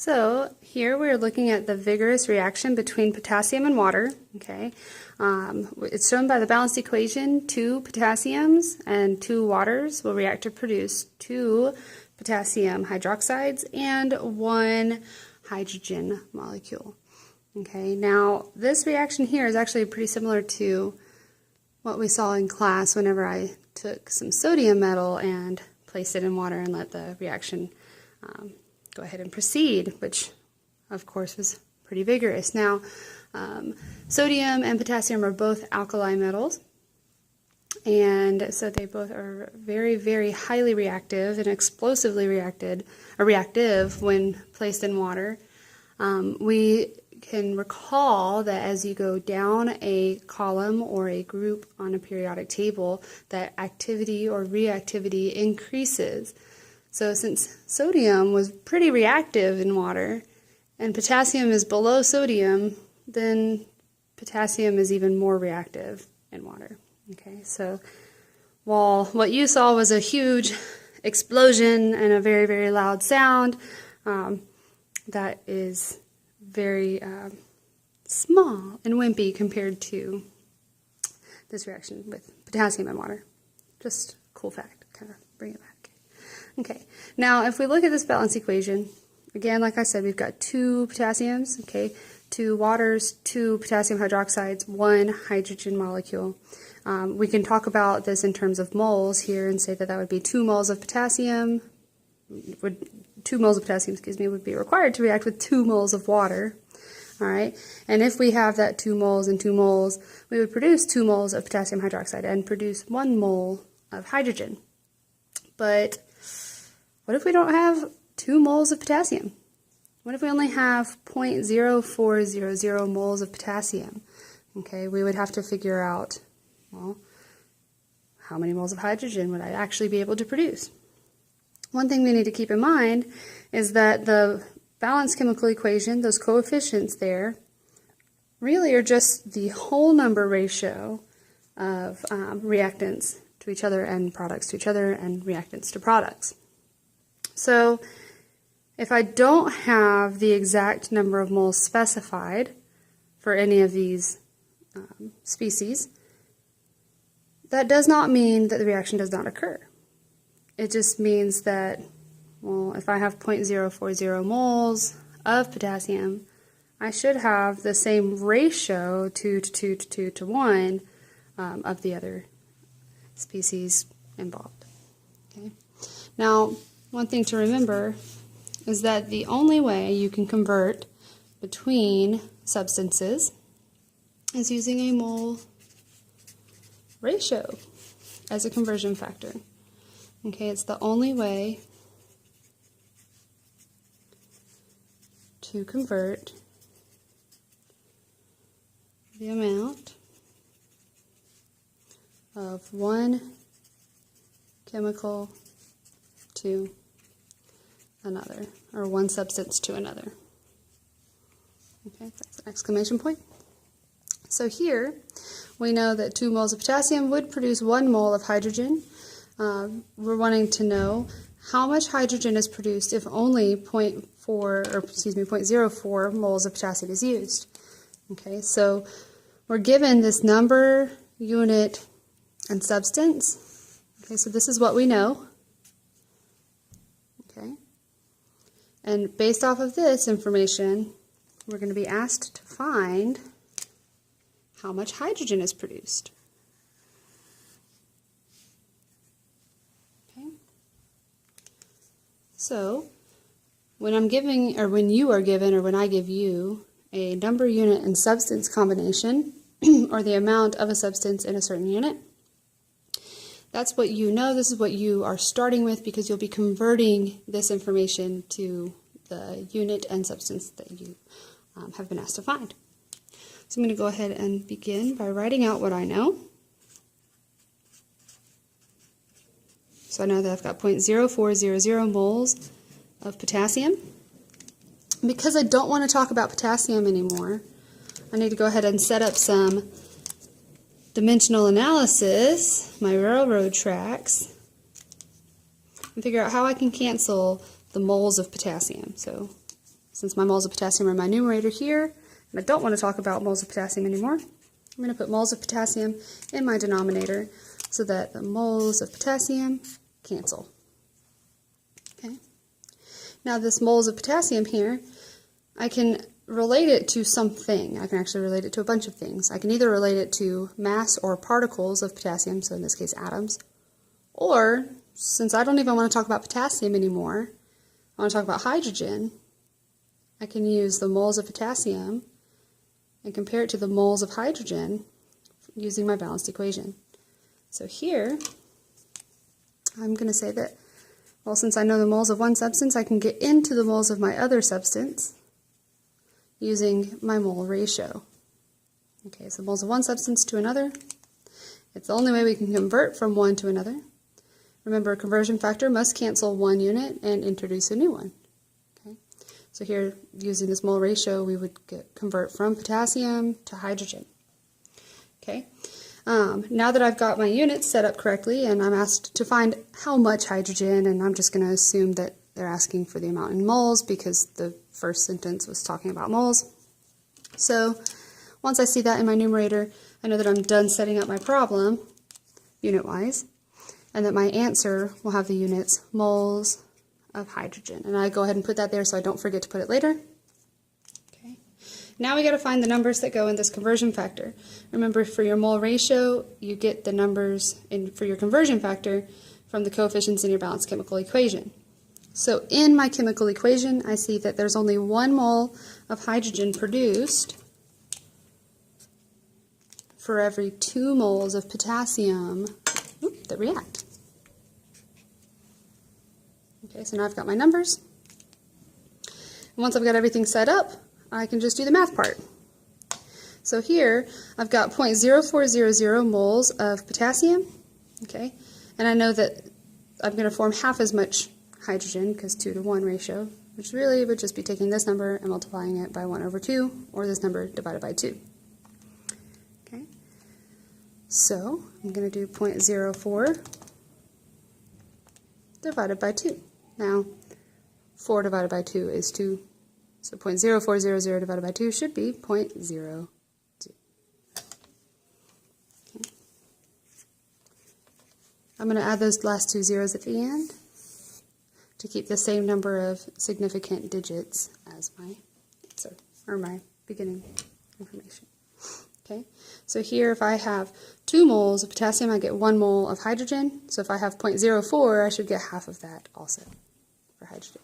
So here we're looking at the vigorous reaction between potassium and water. Okay, it's shown by the balanced equation. 2 potassiums and 2 waters will react to produce 2 potassium hydroxides and 1 hydrogen molecule. Okay, now this reaction here is actually pretty similar to what we saw in class whenever I took some sodium metal and placed it in water and let the reaction go ahead and proceed, which of course was pretty vigorous. Now, sodium and potassium are both alkali metals, and so they both are very, very highly reactive and explosively reactive when placed in water. We can recall that as you go down a column or a group on a periodic table, that activity or reactivity increases. So since sodium was pretty reactive in water and potassium is below sodium, then potassium is even more reactive in water. Okay, so while what you saw was a huge explosion and a very, very loud sound, that is very small and wimpy compared to this reaction with potassium and water. Just a cool fact, kind of bring it back. Okay, now if we look at this balance equation, again, like I said, we've got 2 potassiums, okay, 2 waters, 2 potassium hydroxides, 1 hydrogen molecule. We can talk about this in terms of moles here and say that that would be 2 moles of potassium, 2 moles of potassium, would be required to react with 2 moles of water. All right, and if we have that 2 moles and 2 moles, we would produce 2 moles of potassium hydroxide and produce 1 mole of hydrogen. But what if we don't have 2 moles of potassium? What if we only have 0.0400 moles of potassium? Okay, we would have to figure out, well, how many moles of hydrogen would I actually be able to produce? One thing we need to keep in mind is that the balanced chemical equation, those coefficients there, really are just the whole number ratio of reactants to each other and products to each other and reactants to products. So if I don't have the exact number of moles specified for any of these species, that does not mean that the reaction does not occur. It just means that, well, if I have 0.040 moles of potassium, I should have the same ratio 2 to 2 to 2 to 1 of the other species involved. Okay. Now, one thing to remember is that the only way you can convert between substances is using a mole ratio as a conversion factor. Okay, it's the only way to convert the amount of one chemical to another, or one substance to another. Okay, that's an exclamation point. So here we know that 2 moles of potassium would produce 1 mole of hydrogen. We're wanting to know how much hydrogen is produced if only 0.04 moles of potassium is used. Okay, so we're given this number, unit, and substance. Okay, so this is what we know. Okay, and based off of this information, we're going to be asked to find how much hydrogen is produced. Okay, so when I'm giving, or when you are given, or when I give you a number, unit, and substance combination, or the amount of a substance in a certain unit, that's what you know. This is what you are starting with, because you'll be converting this information to the unit and substance that you have been asked to find. So I'm going to go ahead and begin by writing out what I know. So I know that I've got 0.0400 moles of potassium. Because I don't want to talk about potassium anymore, I need to go ahead and set up some dimensional analysis, my railroad tracks, and figure out how I can cancel the moles of potassium. So since my moles of potassium are in my numerator here, and I don't want to talk about moles of potassium anymore, I'm going to put moles of potassium in my denominator so that the moles of potassium cancel. Okay. Now this moles of potassium here, I can relate it to something. I can actually relate it to a bunch of things. I can either relate it to mass or particles of potassium, so in this case atoms, or since I don't even want to talk about potassium anymore, I want to talk about hydrogen, I can use the moles of potassium and compare it to the moles of hydrogen using my balanced equation. So here, I'm going to say that, well, since I know the moles of one substance, I can get into the moles of my other substance using my mole ratio. Okay, so moles of one substance to another. It's the only way we can convert from one to another. Remember, a conversion factor must cancel one unit and introduce a new one. Okay, so here, using this mole ratio, we would convert from potassium to hydrogen. Okay, now that I've got my units set up correctly and I'm asked to find how much hydrogen, and I'm just going to assume that they're asking for the amount in moles because the first sentence was talking about moles. So once I see that in my numerator, I know that I'm done setting up my problem unit-wise, and that my answer will have the units moles of hydrogen. And I go ahead and put that there so I don't forget to put it later. Okay. Now we got to find the numbers that go in this conversion factor. Remember, for your mole ratio, you get the numbers for your conversion factor from the coefficients in your balanced chemical equation. So in my chemical equation, I see that there's only 1 mole of hydrogen produced for every 2 moles of potassium that react. Okay, so now I've got my numbers. And once I've got everything set up, I can just do the math part. So here, I've got 0.0400 moles of potassium, okay, and I know that I'm going to form half as much hydrogen, because 2 to 1 ratio, which really would just be taking this number and multiplying it by 1 over 2, or this number divided by 2. Okay, so I'm going to do 0.04 divided by 2. Now, 4 divided by 2 is 2, so 0.0400 divided by 2 should be 0.02. Okay. I'm going to add those last 2 zeros at the end to keep the same number of significant digits as my answer, or my beginning information. Okay, so here if I have 2 moles of potassium, I get 1 mole of hydrogen. So if I have 0.04, I should get half of that also for hydrogen.